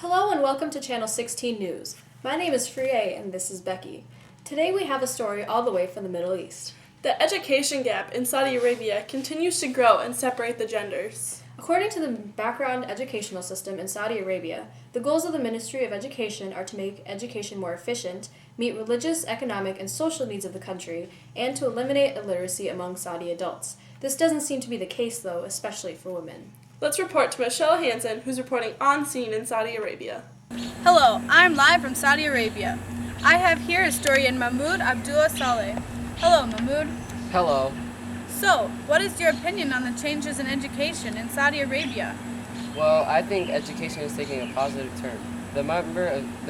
Hello and welcome to Channel 16 News. My name is Frier and this is Becky. Today we have a story all the way from the Middle East. The education gap in Saudi Arabia continues to grow and separate the genders. According to the background educational system in Saudi Arabia, the goals of the Ministry of Education are to make education more efficient, meet religious, economic, and social needs of the country, and to eliminate illiteracy among Saudi adults. This doesn't seem to be the case, though, especially for women. Let's report to Michelle Hansen, who's reporting on scene in Saudi Arabia. Hello, I'm live from Saudi Arabia. I have here historian Mahmoud Abdullah Saleh. Hello, Mahmoud. Hello. So, what is your opinion on the changes in education in Saudi Arabia? Well, I think education is taking a positive turn. The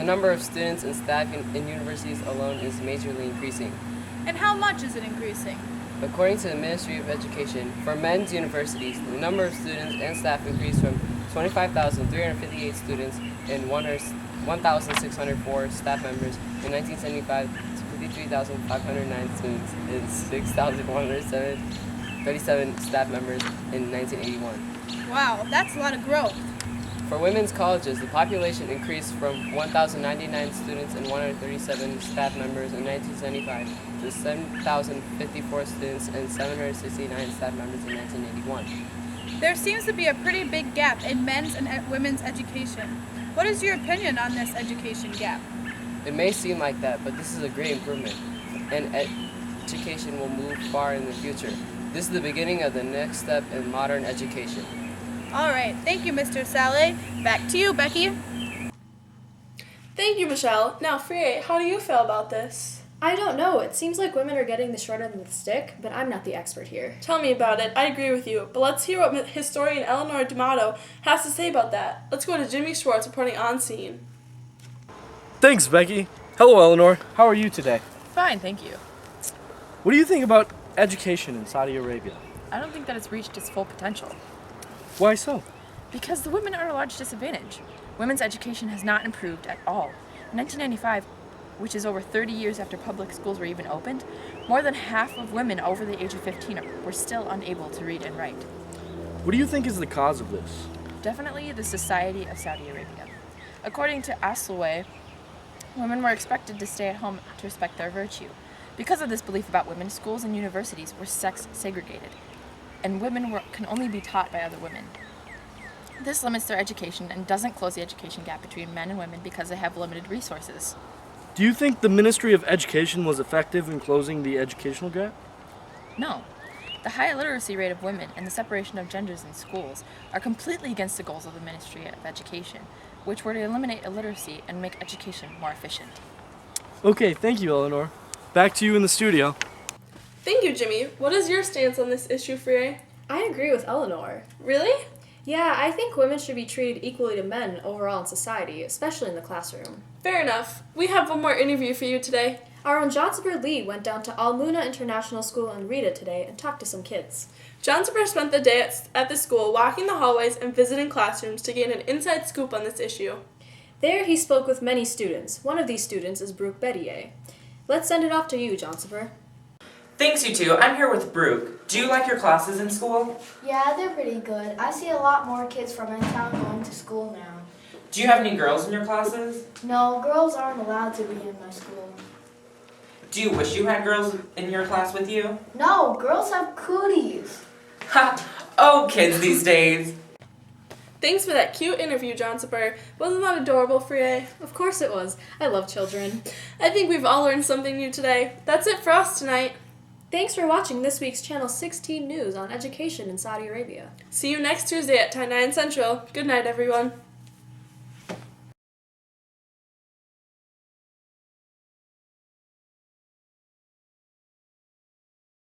number of students and staff in universities alone is majorly increasing. And how much is it increasing? According to the Ministry of Education, for men's universities, the number of students and staff increased from 25,358 students and 1,604 staff members in 1975 to 53,509 students and 6,137 staff members in 1981. Wow, that's a lot of growth. For women's colleges, the population increased from 1,099 students and 137 staff members in 1975 to 7,054 students and 769 staff members in 1981. There seems to be a pretty big gap in men's and women's education. What is your opinion on this education gap? It may seem like that, but this is a great improvement, and education will move far in the future. This is the beginning of the next step in modern education. All right, thank you, Mr. Saleh. Back to you, Becky. Thank you, Michelle. Now, Frier, how do you feel about this? I don't know. It seems like women are getting the short end of the stick, but I'm not the expert here. Tell me about it. I agree with you. But let's hear what historian Eleanor D'Amato has to say about that. Let's go to Jimmy Schwartz reporting on scene. Thanks, Becky. Hello, Eleanor. How are you today? Fine, thank you. What do you think about education in Saudi Arabia? I don't think that it's reached its full potential. Why so? Because the women are at a large disadvantage. Women's education has not improved at all. In 1995, which is over 30 years after public schools were even opened, more than half of women over the age of 15 were still unable to read and write. What do you think is the cause of this? Definitely the society of Saudi Arabia. According to Aslaway, women were expected to stay at home to respect their virtue. Because of this belief about women, schools and universities were sex segregated, and women can only be taught by other women. This limits their education and doesn't close the education gap between men and women because they have limited resources. Do you think the Ministry of Education was effective in closing the educational gap? No. The high illiteracy rate of women and the separation of genders in schools are completely against the goals of the Ministry of Education, which were to eliminate illiteracy and make education more efficient. Okay, thank you, Eleanor. Back to you in the studio. Thank you, Jimmy. What is your stance on this issue, Frier? I agree with Eleanor. Really? Yeah, I think women should be treated equally to men overall in society, especially in the classroom. Fair enough. We have one more interview for you today. Our own Johnsonburg Lee went down to Al Muna International School in Rita today and talked to some kids. Johnsonburg spent the day at the school walking the hallways and visiting classrooms to gain an inside scoop on this issue. There he spoke with many students. One of these students is Brooke Bettier. Let's send it off to you, Johnsonburg. Thanks, you two. I'm here with Brooke. Do you like your classes in school? Yeah, they're pretty good. I see a lot more kids from in town going to school now. Do you have any girls in your classes? No, girls aren't allowed to be in my school. Do you wish you had girls in your class with you? No, girls have cooties. Ha! Oh, kids these days. Thanks for that cute interview, Johnsonburg. Wasn't that adorable, Frier? Of course it was. I love children. I think we've all learned something new today. That's it for us tonight. Thanks for watching this week's Channel 16 News on education in Saudi Arabia. See you next Tuesday at 9 Central. Good night, everyone.